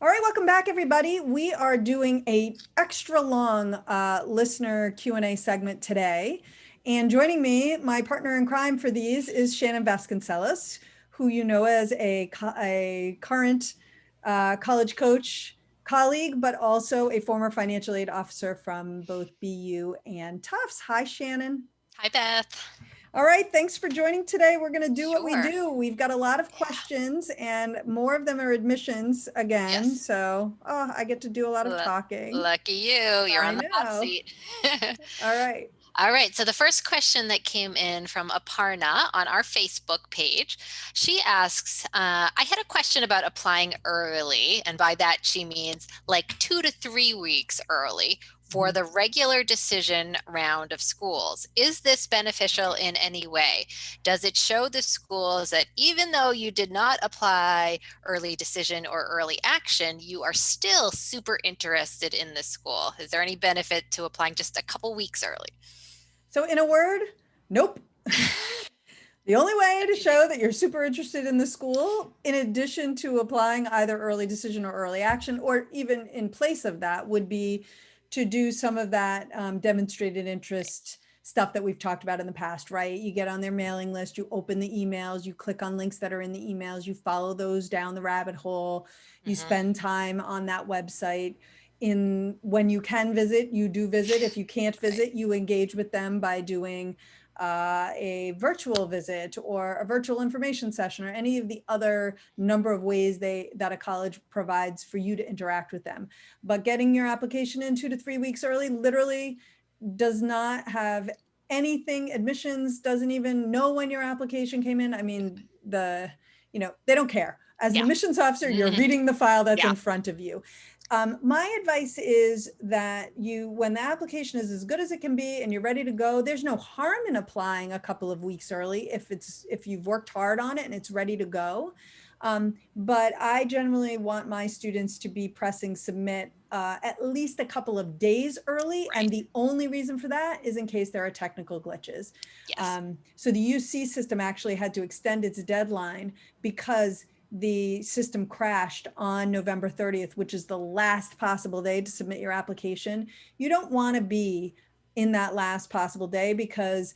All right, welcome back, everybody. We are doing a extra long listener Q&A segment today. And joining me, my partner in crime for these is Shannon Vasconcelos, who you know as a current college coach colleague, but also a former financial aid officer from both BU and Tufts. Hi, Shannon. Hi, Beth. All right, thanks for joining today. We're going to do what we Sure. do. We've got a lot of Yeah. questions, and more of them are admissions again. Yes. So, I get to do a lot of L- talking. Lucky you. You're I on the hot know. seat. All right. All right. So the first question that came in from Aparna on our Facebook page, she asks, I had a question about applying early. And by that, she means like 2 to 3 weeks early for Mhm. the regular decision round of schools. Is this beneficial in any way? Does it show the schools that even though you did not apply early decision or early action, you are still super interested in the school? Is there any benefit to applying just a couple weeks early? So, in a word, nope. The only way to Easy. show that you're super interested in the school, in addition to applying either early decision or early action, or even in place of that, would be to do some of that demonstrated interest stuff that we've talked about in the past, right? You get on their mailing list, you open the emails, you click on links that are in the emails, you follow those down the rabbit hole, you Hmm. spend time on that website. In when you can visit, you do visit. If you can't Right. visit, you engage with them by doing a virtual visit or a virtual information session or any of the other number of ways that a college provides for you to interact with them. But getting your application in 2 to 3 weeks early literally does not have anything. Admissions doesn't even know when your application came in. I mean, they don't care. As an Yeah. admissions officer, you're Mhm. reading the file that's Yeah. in front of you. My advice is that when the application is as good as it can be and you're ready to go, there's no harm in applying a couple of weeks early if you've worked hard on it and it's ready to go. But I generally want my students to be pressing submit at least a couple of days early. And Right. the only reason for that is in case there are technical glitches. Yes. So the UC system actually had to extend its deadline because the system crashed on November 30th, which is the last possible day to submit your application. You don't want to be in that last possible day because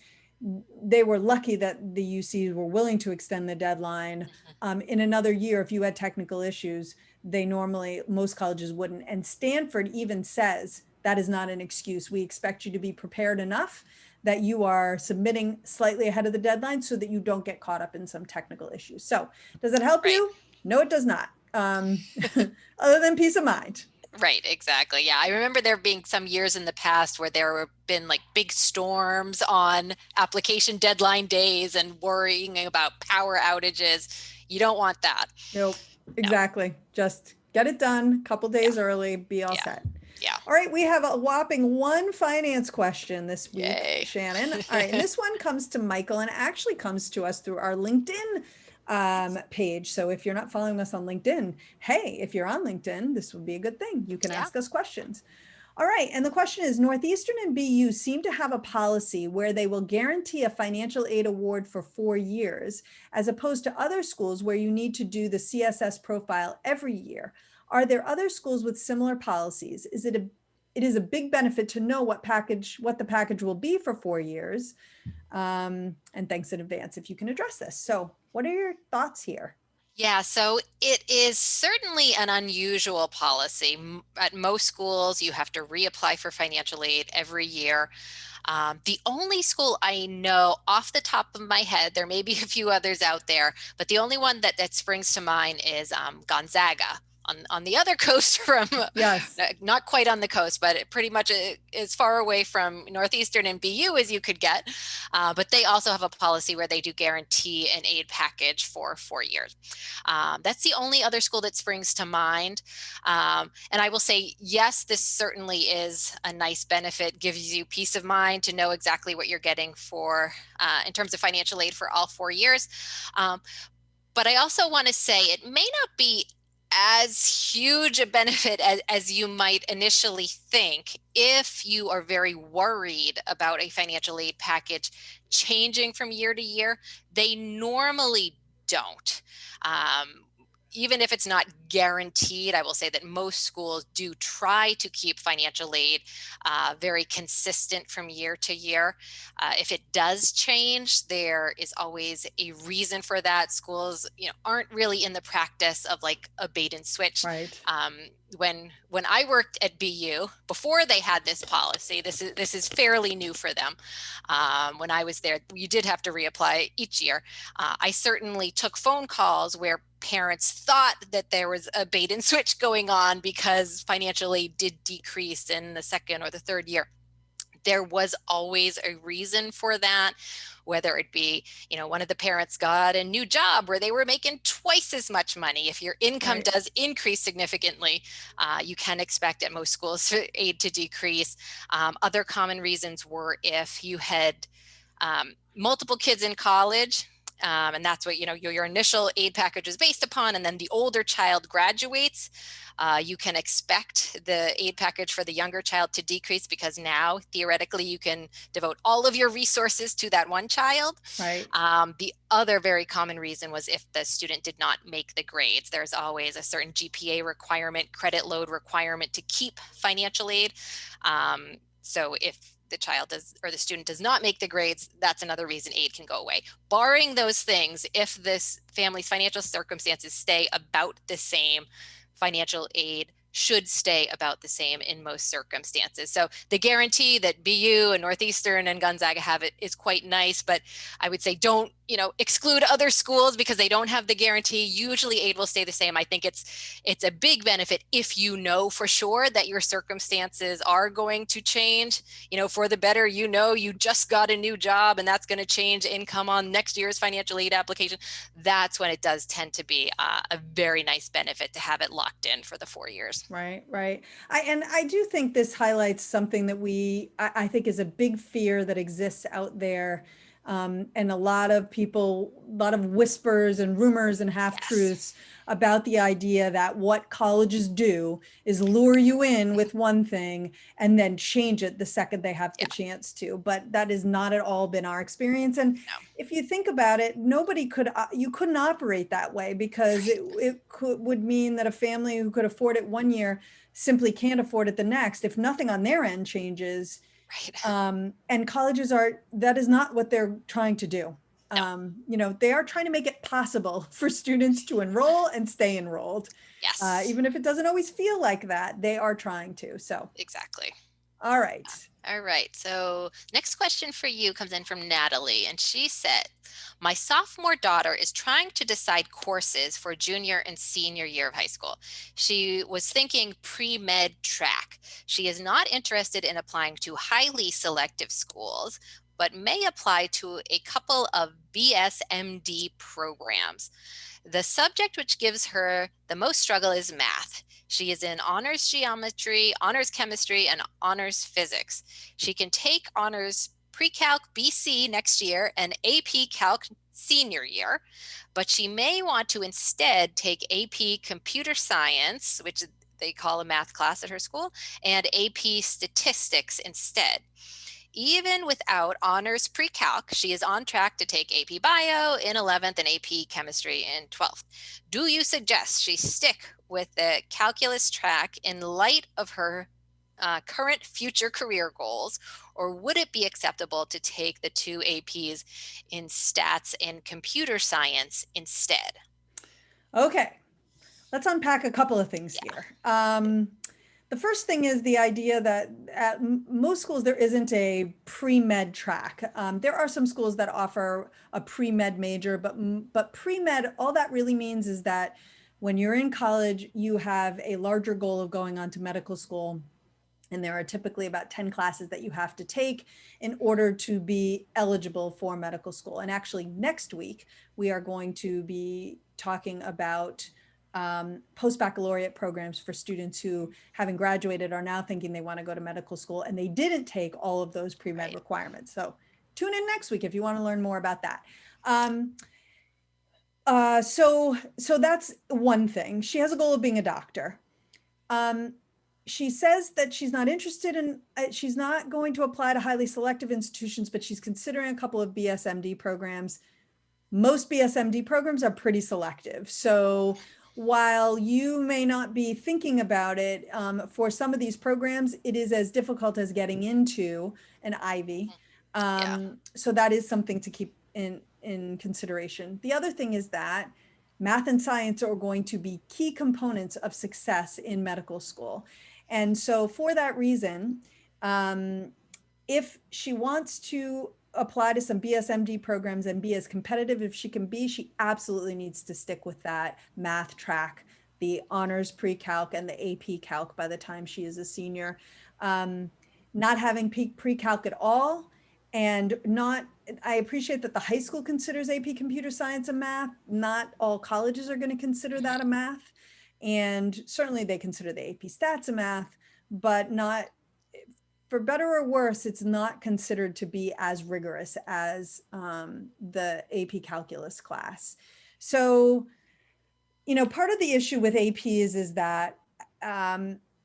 they were lucky that the UCs were willing to extend the deadline. Mhm. In another year, if you had technical issues, most colleges wouldn't. And Stanford even says that is not an excuse. We expect you to be prepared enough that you are submitting slightly ahead of the deadline so that you don't get caught up in some technical issues. So, does it help Right. you? No, it does not. Other than peace of mind. Right. Exactly. Yeah. I remember there being some years in the past where there have been like big storms on application deadline days and worrying about power outages. You don't want that. Nope, No. exactly. Just get it done, couple Yeah. days early, be all Yeah. set. Yeah. All right, we have a whopping one finance question this week, Yay. Shannon. All right, and this one comes to Michael and actually comes to us through our LinkedIn page. So if you're not following us on LinkedIn, hey, if you're on LinkedIn, this would be a good thing. You can Yeah. ask us questions. All right, and the question is Northeastern and BU seem to have a policy where they will guarantee a financial aid award for 4 years, as opposed to other schools where you need to do the CSS profile every year. Are there other schools with similar policies? It is a big benefit to know what the package will be for 4 years. And thanks in advance if you can address this. So, what are your thoughts here? Yeah, so it is certainly an unusual policy. At most schools, you have to reapply for financial aid every year. The only school I know off the top of my head, there may be a few others out there, but the only one that springs to mind is Gonzaga. On the other coast from, Yes. not quite on the coast, but pretty much as far away from Northeastern and BU as you could get. But they also have a policy where they do guarantee an aid package for 4 years. That's the only other school that springs to mind. And I will say, yes, this certainly is a nice benefit, gives you peace of mind to know exactly what you're getting for in terms of financial aid for all 4 years. But I also want to say it may not be as huge a benefit as you might initially think if you are very worried about a financial aid package changing from year to year. They normally don't. Um, even if it's not guaranteed, I will say that most schools do try to keep financial aid very consistent from year to year. If it does change, there is always a reason for that. Schools, aren't really in the practice of like a bait and switch. Right. When I worked at BU, before they had this policy, this is fairly new for them. When I was there, you did have to reapply each year. I certainly took phone calls where parents thought that there was a bait and switch going on because financial aid did decrease in the second or the third year. There was always a reason for that, whether it be, one of the parents got a new job where they were making twice as much money. If your income Right. does increase significantly, you can expect at most schools aid to decrease. Other common reasons were if you had multiple kids in college, and that's what your initial aid package is based upon, and then the older child graduates, you can expect the aid package for the younger child to decrease because now theoretically you can devote all of your resources to that one child. Right. The other very common reason was if the student did not make the grades. There's always a certain GPA requirement, credit load requirement to keep financial aid. So if the child does or the student does not make the grades, that's another reason aid can go away. Barring those things, if this family's financial circumstances stay about the same, financial aid should stay about the same in most circumstances. So the guarantee that BU and Northeastern and Gonzaga have it is quite nice, but I would say don't, exclude other schools because they don't have the guarantee. Usually aid will stay the same. I think it's a big benefit if you know for sure that your circumstances are going to change, for the better. You just got a new job and that's going to change income on next year's financial aid application. That's when it does tend to be a very nice benefit to have it locked in for the 4 years. Right, right. I do think this highlights something that I think is a big fear that exists out there. And a lot of people, a lot of whispers and rumors and half-truths about the idea that what colleges do is lure you in with one thing and then change it the second they have the chance to. But that has not at all been our experience. And if you think about it, you couldn't operate that way because would mean that a family who could afford it one year simply can't afford it the next if nothing on their end changes. Right. And colleges that is not what they're trying to do. They are trying to make it possible for students to enroll and stay enrolled. Yes. Even if it doesn't always feel like that, they are trying to. So exactly. All right. All right. So next question for you comes in from Natalie, and she said, my sophomore daughter is trying to decide courses for junior and senior year of high school. She was thinking pre-med track. She is not interested in applying to highly selective schools, but may apply to a couple of BSMD programs. The subject which gives her the most struggle is math. She is in honors geometry, honors chemistry, and honors physics. She can take honors pre-calc BC next year and AP Calc senior year, but she may want to instead take AP Computer Science, which they call a math class at her school, and AP Statistics instead. Even without honors pre-calc, she is on track to take AP Bio in 11th and AP Chemistry in 12th. Do you suggest she stick with the calculus track in light of her current future career goals, or would it be acceptable to take the 2 APs in stats and computer science instead? Okay, let's unpack a couple of things here. The first thing is the idea that at most schools, there isn't a pre-med track. There are some schools that offer a pre-med major, but pre-med, all that really means is that when you're in college, you have a larger goal of going on to medical school. And there are typically about 10 classes that you have to take in order to be eligible for medical school. And actually next week, we are going to be talking about post-baccalaureate programs for students who, having graduated, are now thinking they want to go to medical school and they didn't take all of those pre-med requirements. So tune in next week if you want to learn more about that. So that's one thing. She has a goal of being a doctor. She says that she's not interested in, she's not going to apply to highly selective institutions, but she's considering a couple of BSMD programs. Most BSMD programs are pretty selective. So while you may not be thinking about it, for some of these programs, it is as difficult as getting into an Ivy. Yeah. So that is something to keep in consideration. The other thing is that math and science are going to be key components of success in medical school. And so for that reason, if she wants to apply to some BSMD programs and be as competitive as she can be, she absolutely needs to stick with that math track, the honors pre-calc and the AP calc by the time she is a senior. Not having pre-calc at all, and not, I appreciate that the high school considers AP computer science a math. Not all colleges are going to consider that a Mhm. math. And certainly they consider the AP stats a math, but not, for better or worse, it's not considered to be as rigorous as the AP calculus class. So, part of the issue with APs is that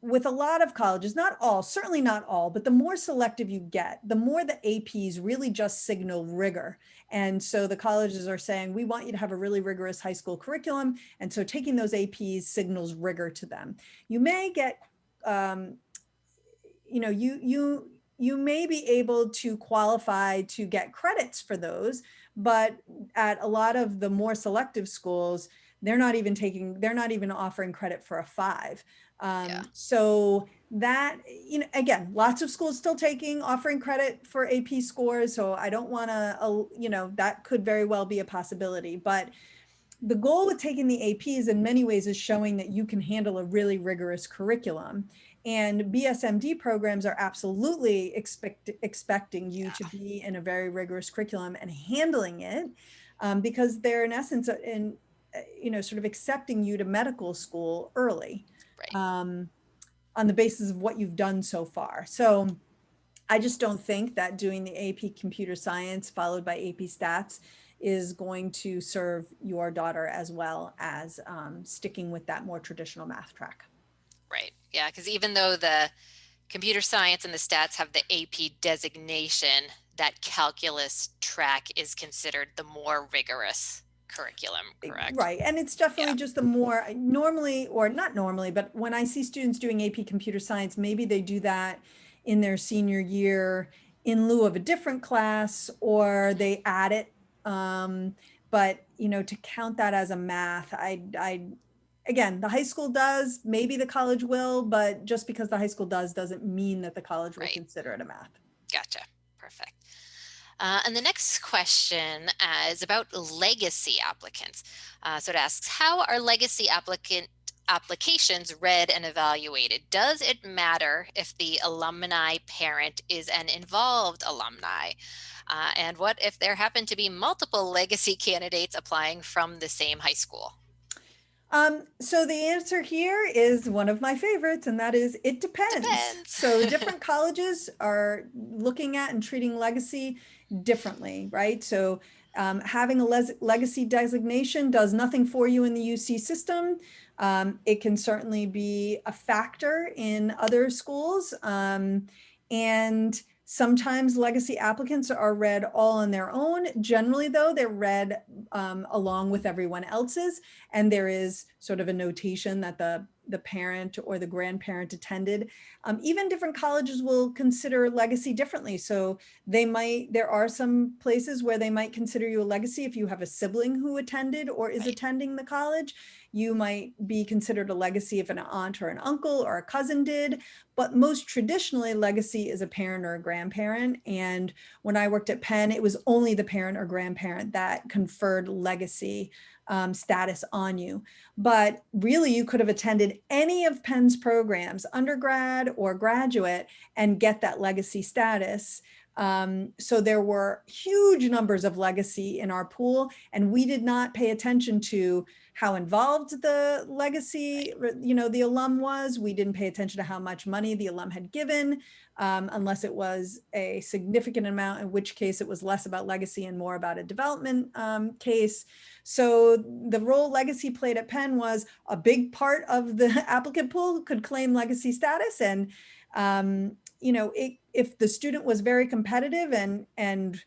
with a lot of colleges, not all, certainly not all, but the more selective you get, the more the APs really just signal rigor. And so the colleges are saying, we want you to have a really rigorous high school curriculum. And so taking those APs signals rigor to them. You may get, um, you may be able to qualify to get credits for those, but at a lot of the more selective schools, they're not even offering credit for a 5. Yeah. So that, again, lots of schools still offering credit for AP scores. So I don't want to, that could very well be a possibility. But the goal with taking the APs in many ways is showing that you can handle a really rigorous curriculum. And BSMD programs are absolutely expecting you to Yeah. be in a very rigorous curriculum and handling it, because they're in essence sort of accepting you to medical school early, Right. um, on the basis of what you've done so far. So I just don't think that doing the AP computer science followed by AP stats is going to serve your daughter as well as sticking with that more traditional math track. Right. Yeah. Because even though the computer science and the stats have the AP designation, that calculus track is considered the more rigorous curriculum, correct? Right. And it's Yeah. definitely just the more normally, or not normally, but when I see students doing AP computer science, maybe they do that in their senior year in lieu of a different class, or Mhm. they add it. But to count that as a math, again, the high school does, maybe the college will, but just because the high school doesn't mean that the college will Right. consider it a math. Gotcha. Perfect. And the next question is about legacy applicants. So it asks, how are legacy applications read and evaluated? Does it matter if the alumni parent is an involved alumni? And what if there happen to be multiple legacy candidates applying from the same high school? So the answer here is one of my favorites, and that is it depends. Depends. So different colleges are looking at and treating legacy differently, right? So having a legacy designation does nothing for you in the UC system. It can certainly be a factor in other schools. And sometimes legacy applicants are read all on their own. Generally, though, they're read along with everyone else's. And there is sort of a notation that the parent or the grandparent attended. Even different colleges will consider legacy differently. So there are some places where they might consider you a legacy if you have a sibling who attended or is Right. attending the college. You might be considered a legacy if an aunt or an uncle or a cousin did. But most traditionally, legacy is a parent or a grandparent. And when I worked at Penn, it was only the parent or grandparent that conferred legacy status on you. But really, you could have attended any of Penn's programs, undergrad or graduate, and get that legacy status. So there were huge numbers of legacy in our pool, and we did not pay attention to how involved the legacy, Right. the alum was. We didn't pay attention to how much money the alum had given, unless it was a significant amount, in which case it was less about legacy and more about a development case. So the role legacy played at Penn was a big part of the applicant pool could claim legacy status. And, if the student was very competitive and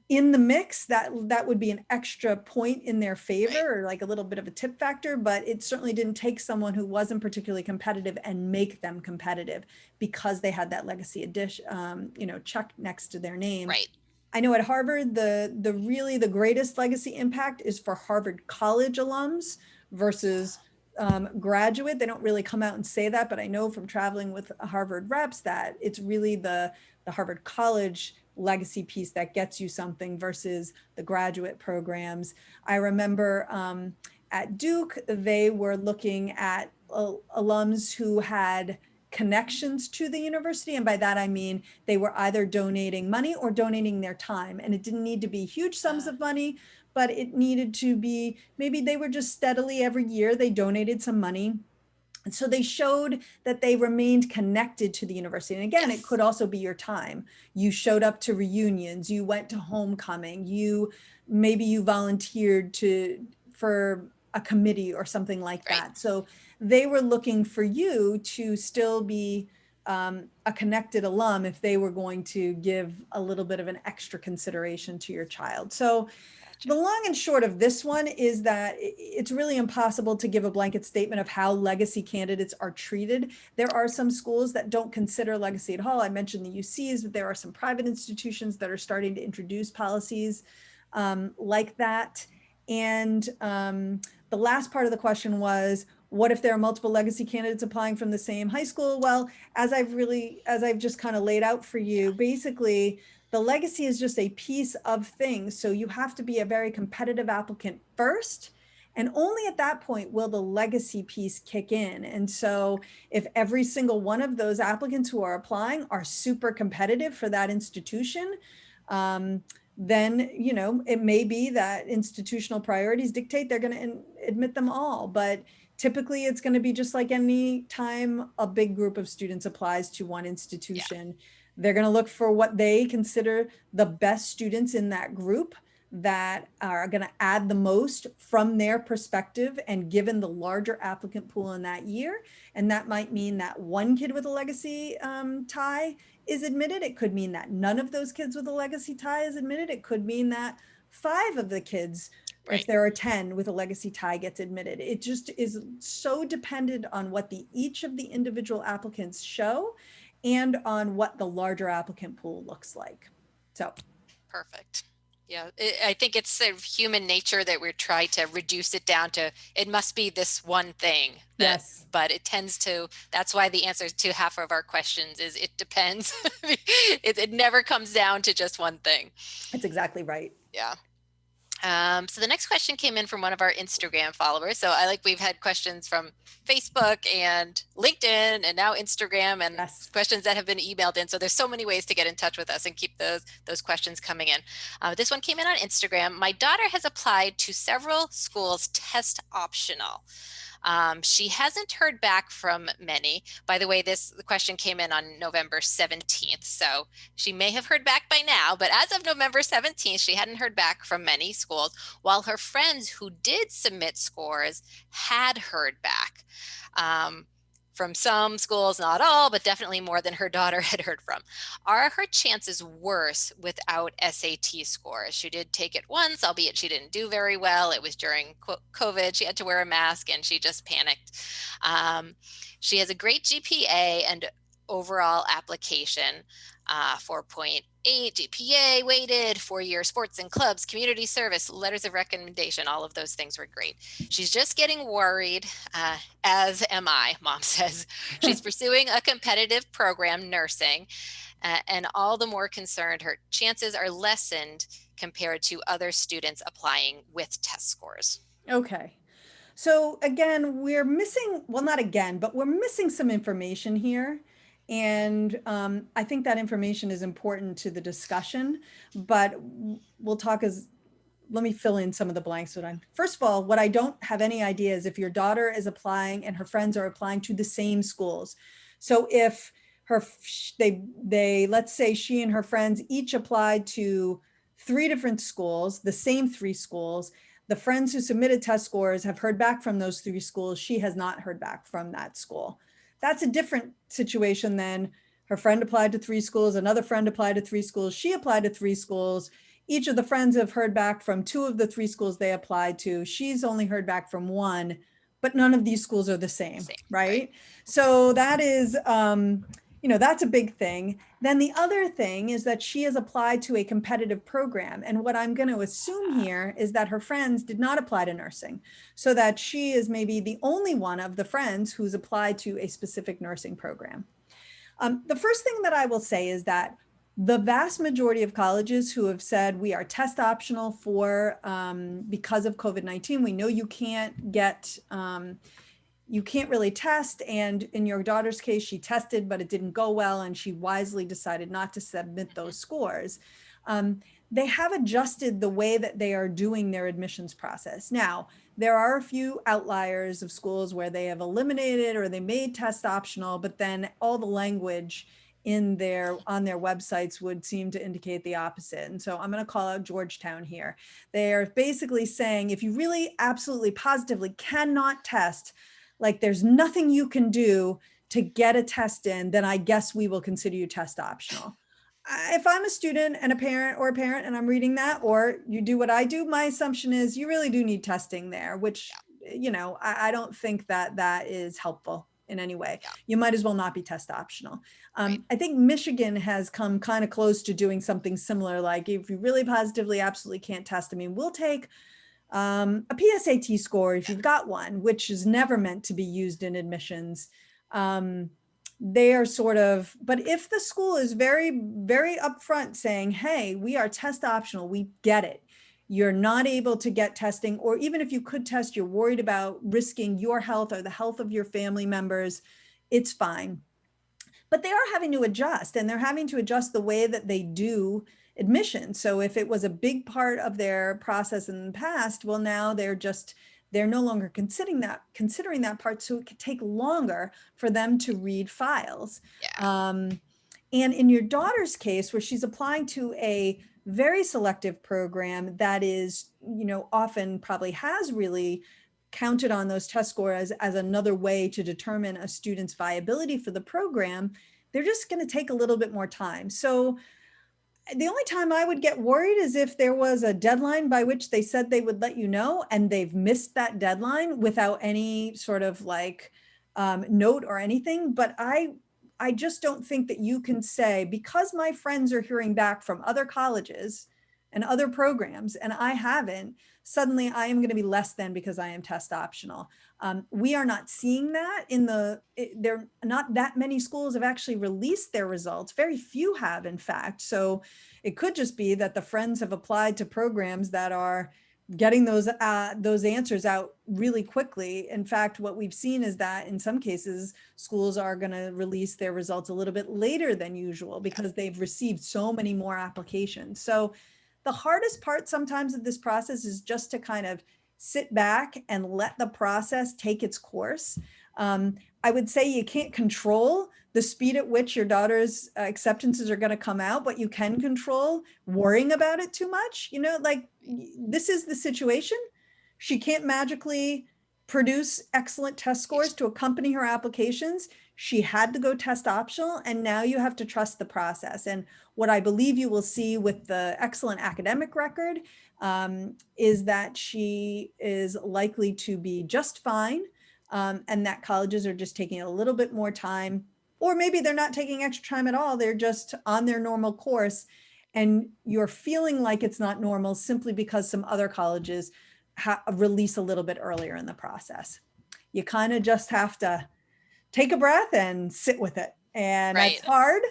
in the mix, that would be an extra point in their favor, Right. or like a little bit of a tip factor, but it certainly didn't take someone who wasn't particularly competitive and make them competitive because they had that legacy addition, check next to their name. Right. I know at Harvard, the really the greatest legacy impact is for Harvard College alums versus graduate. They don't really come out and say that, but I know from traveling with Harvard reps that it's really the Harvard College legacy piece that gets you something versus the graduate programs. I remember at Duke, they were looking at alums who had connections to the university. And by that, I mean, they were either donating money or donating their time. And it didn't need to be huge sums of money, but it needed to be, maybe they were just steadily every year, they donated some money. And so they showed that they remained connected to the university. And again, it Yes. could also be your time. You showed up to reunions, you went to homecoming, maybe you volunteered for a committee or something like Right. that. So they were looking for you to still be a connected alum if they were going to give a little bit of an extra consideration to your child. So Gotcha. the long and short of this one is that it's really impossible to give a blanket statement of how legacy candidates are treated. There are some schools that don't consider legacy at all. I mentioned the UCs, but there are some private institutions that are starting to introduce policies like that. And the last part of the question was, what if there are multiple legacy candidates applying from the same high school? Well, as I've just kind of laid out for you, basically, the legacy is just a piece of things. So you have to be a very competitive applicant first. And only at that point will the legacy piece kick in. And so if every single one of those applicants who are applying are super competitive for that institution, then, it may be that institutional priorities dictate they're going to admit them all. But typically it's going to be just like any time a big group of students applies to one institution. Yeah. They're going to look for what they consider the best students in that group that are going to add the most from their perspective and given the larger applicant pool in that year. And that might mean that one kid with a legacy tie is admitted. It could mean that none of those kids with a legacy tie is admitted. It could mean that 5 of the kids, Right. if there are 10 with a legacy tie, gets admitted. It just is so dependent on what each of the individual applicants show and on what the larger applicant pool looks like. So perfect. Yeah, I think it's sort of human nature that we're trying to reduce it down to, it must be this one thing. Yes. But it tends to, that's why the answer to half of our questions is it depends. it never comes down to just one thing. That's exactly right. Yeah. So the next question came in from one of our Instagram followers. So we've had questions from Facebook and LinkedIn and now Instagram, and yes, questions that have been emailed in. So there's so many ways to get in touch with us and keep those questions coming in. This one came in on Instagram. My daughter has applied to several schools test optional. She hasn't heard back from many. By the way, the question came in on November 17th. So she may have heard back by now, but as of November 17th, she hadn't heard back from many schools, while her friends who did submit scores had heard back. From some schools, not all, but definitely more than her daughter had heard from. Are her chances worse without SAT scores? She did take it once, albeit she didn't do very well. It was during COVID. She had to wear a mask and she just panicked. She has a great GPA and overall application, 4.8 GPA weighted, 4-year sports and clubs, community service, letters of recommendation, all of those things were great. She's just getting worried, as am I, Mom says. She's pursuing a competitive program, nursing, and all the more concerned her chances are lessened compared to other students applying with test scores. Okay. So again, we're missing, well, not again, but we're missing some information here. And I think that information is important to the discussion, but we'll talk let me fill in some of the blanks. First of all, what I don't have any idea is if your daughter is applying and her friends are applying to the same schools. So if let's say she and her friends each applied to 3 different schools, the same 3 schools, the friends who submitted test scores have heard back from those 3 schools. She has not heard back from that school. That's a different situation than her friend applied to 3 schools, another friend applied to 3 schools, she applied to 3 schools. each of the friends have heard back from 2 of the 3 schools they applied to. She's only heard back from 1, but none of these schools are the same, Same, right? right? So that is, that's a big thing. Then the other thing is that she has applied to a competitive program. And what I'm going to assume here is that her friends did not apply to nursing, so that she is maybe the only one of the friends who's applied to a specific nursing program. The first thing that I will say is that the vast majority of colleges who have said we are test optional for because of COVID-19, we know you can't get, you can't really test. And in your daughter's case, she tested, but it didn't go well. And she wisely decided not to submit those scores. They have adjusted the way that they are doing their admissions process. Now, there are a few outliers of schools where they have eliminated or they made test optional, but then all the language on their websites would seem to indicate the opposite. And so I'm going to call out Georgetown here. They are basically saying, if you really absolutely positively cannot test, like there's nothing you can do to get a test in, then I guess we will consider you test optional. If I'm a student and a parent and I'm reading that, or you do what I do, my assumption is you really do need testing there, which, I don't think that that is helpful in any way. Yeah. You might as well not be test optional. Right. I think Michigan has come kind of close to doing something similar. Like if you really positively absolutely can't test, I mean, we'll take a PSAT score if you've got one, which is never meant to be used in admissions. They are sort of, but if the school is very, very upfront saying, hey, we are test optional, we get it. You're not able to get testing, or even if you could test, you're worried about risking your health or the health of your family members, it's fine. But they are having to adjust, and they're having to adjust the way that they do admission. So if it was a big part of their process in the past, well, now they're no longer considering that part. So it could take longer for them to read files. Yeah. And in your daughter's case, where she's applying to a very selective program that is, often probably has really counted on those test scores as another way to determine a student's viability for the program, they're just going to take a little bit more time. So the only time I would get worried is if there was a deadline by which they said they would let you know, and they've missed that deadline without any sort of like note or anything. But I just don't think that you can say, because my friends are hearing back from other colleges and other programs and I haven't, suddenly I am going to be less than because I am test optional. We are not seeing that there not that many schools have actually released their results. Very few have, in fact. So it could just be that the friends have applied to programs that are getting those answers out really quickly. In fact, what we've seen is that in some cases, schools are going to release their results a little bit later than usual because they've received so many more applications. So the hardest part sometimes of this process is just to kind of sit back and let the process take its course. I would say you can't control the speed at which your daughter's acceptances are going to come out, but you can control worrying about it too much. Like this is the situation. She can't magically produce excellent test scores to accompany her applications. She had to go test optional, and now you have to trust the process. And what I believe you will see with the excellent academic record is that she is likely to be just fine, and that colleges are just taking a little bit more time, or maybe they're not taking extra time at all. They're just on their normal course, and you're feeling like it's not normal simply because some other colleges release a little bit earlier in the process. You kind of just have to take a breath and sit with it. And Right. that's hard,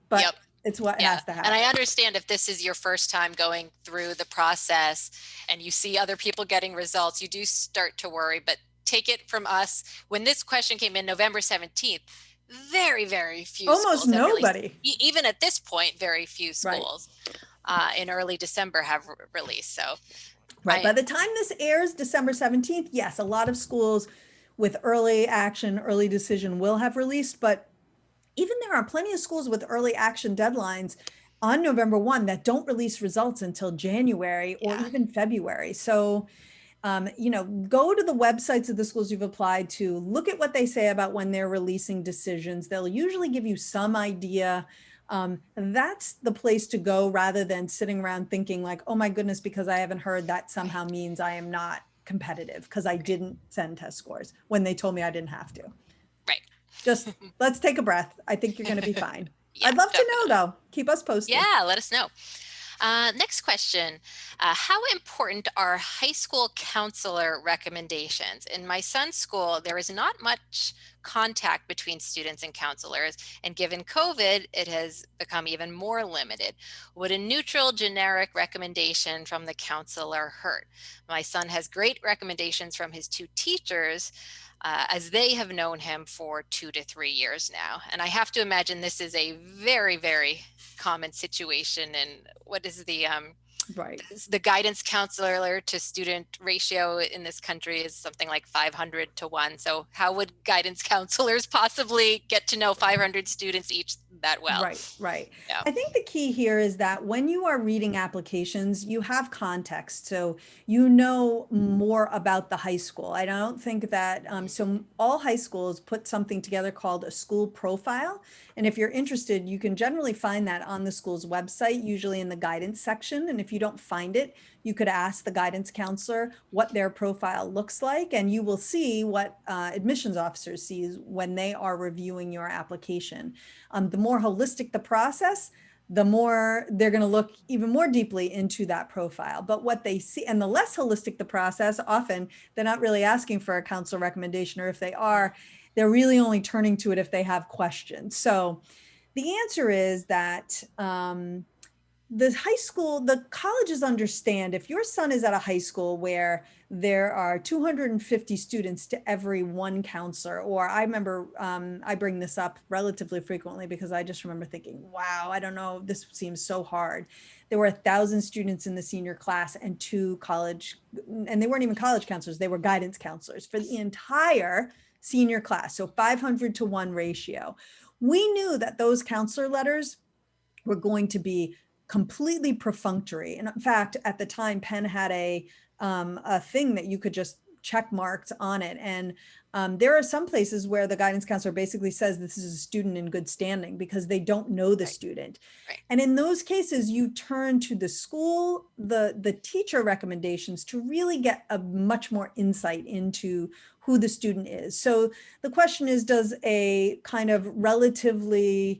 but Yep. it's what has to happen. And I understand if this is your first time going through the process and you see other people getting results, you do start to worry, but take it from us. When this question came in November 17th, very, very few almost schools nobody. Even at this point, very few schools in early December have released. So right. By the time this airs, December 17th, yes, a lot of schools with early action, early decision will have released, but even there are plenty of schools with early action deadlines on November 1 that don't release results until January or even February. So, go to the websites of the schools you've applied to, look at what they say about when they're releasing decisions. They'll usually give you some idea. That's the place to go rather than sitting around thinking like, oh my goodness, because I haven't heard, that somehow means I am not competitive because I didn't send test scores when they told me I didn't have to. Right. Just let's take a breath. I think you're going to be fine. Yeah, I'd love to know definitely. though. Keep us posted. Yeah, let us know. Next question. How important are high school counselor recommendations? In my son's school, there is not much contact between students and counselors, and given COVID, it has become even more limited. Would a neutral, generic recommendation from the counselor hurt? My son has great recommendations from his two teachers, as they have known him for 2 to 3 years now. And I have to imagine this is a very, very common situation. And what is Right. the guidance counselor to student ratio in this country is something like 500 to 1. So how would guidance counselors possibly get to know 500 students each that well? Right, right. Yeah. I think the key here is that when you are reading applications, you have context. So you know more about the high school. I don't think that, so all high schools put something together called a school profile. And if you're interested, you can generally find that on the school's website, usually in the guidance section. And if you don't find it, you could ask the guidance counselor what their profile looks like, and you will see what admissions officers see when they are reviewing your application. The more holistic the process, the more they're going to look even more deeply into that profile. But what they see, and the less holistic the process, often they're not really asking for a counselor recommendation, or if they are, they're really only turning to it if they have questions. So the answer is that the high school, the colleges understand if your son is at a high school where there are 250 students to every one counselor, or I remember, I bring this up relatively frequently because I just remember thinking, wow, I don't know, this seems so hard. There were 1,000 students in the senior class and 2 college, and they weren't even college counselors, they were guidance counselors for the entire senior class. So 500 to 1 ratio. We knew that those counselor letters were going to be completely perfunctory. And in fact, at the time, Penn had a thing that you could just check marks on it. And there are some places where the guidance counselor basically says this is a student in good standing because they don't know the Right. student. Right. And in those cases, you turn to the school, the teacher recommendations to really get a much more insight into who the student is. So the question is, does a kind of relatively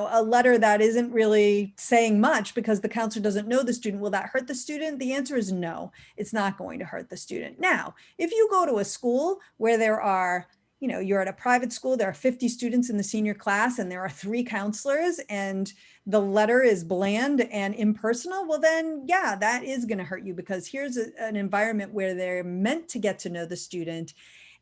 a letter that isn't really saying much because the counselor doesn't know the student, will that hurt the student? The answer is no, it's not going to hurt the student. Now, if you go to a school where there are, you're at a private school, there are 50 students in the senior class and there are 3 counselors and the letter is bland and impersonal, well then, yeah, that is going to hurt you because here's an environment where they're meant to get to know the student.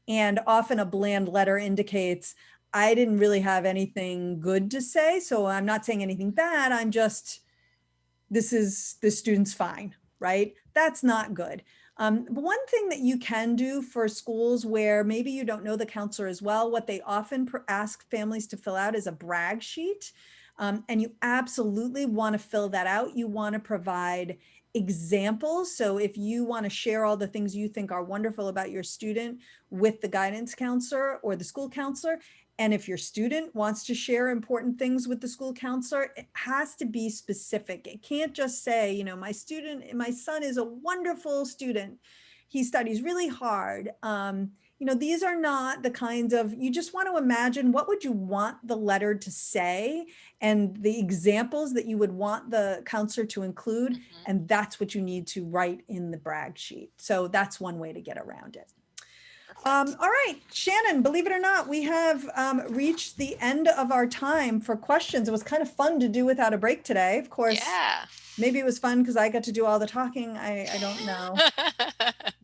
And often a bland letter indicates, I didn't really have anything good to say, so I'm not saying anything bad. I'm just, the student's fine, right? That's not good. But one thing that you can do for schools where maybe you don't know the counselor as well, what they often ask families to fill out is a brag sheet. And you absolutely want to fill that out. You want to provide examples. So if you want to share all the things you think are wonderful about your student with the guidance counselor or the school counselor, and if your student wants to share important things with the school counselor, it has to be specific. It can't just say, my son is a wonderful student. He studies really hard. These are not the kinds of, you just want to imagine what would you want the letter to say and the examples that you would want the counselor to include. Mm-hmm. And that's what you need to write in the brag sheet. So that's one way to get around it. All right, Shannon, believe it or not, we have reached the end of our time for questions. It was kind of fun to do without a break today. Of course, Yeah. maybe it was fun because I got to do all the talking. I don't know.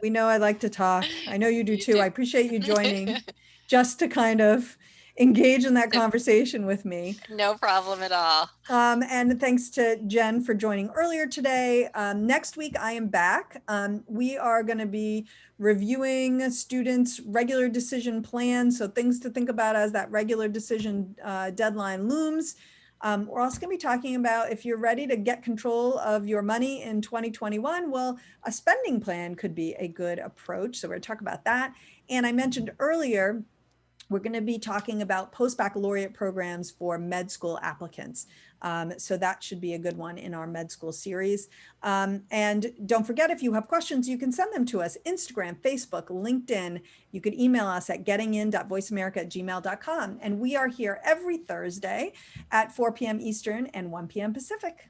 We know I like to talk. I know you do You too. do. I appreciate you joining just to kind of engage in that conversation with me. No problem at all. And thanks to Jen for joining earlier today. Next week, I am back. We are going to be reviewing students' regular decision plans. So things to think about as that regular decision deadline looms. We're also going to be talking about if you're ready to get control of your money in 2021, well, a spending plan could be a good approach. So we're going to talk about that. And I mentioned earlier, we're going to be talking about post-baccalaureate programs for med school applicants. So that should be a good one in our med school series. And don't forget, if you have questions, you can send them to us, Instagram, Facebook, LinkedIn. You could email us at gettingin.voiceamerica@gmail.com. And we are here every Thursday at 4 p.m. Eastern and 1 p.m. Pacific.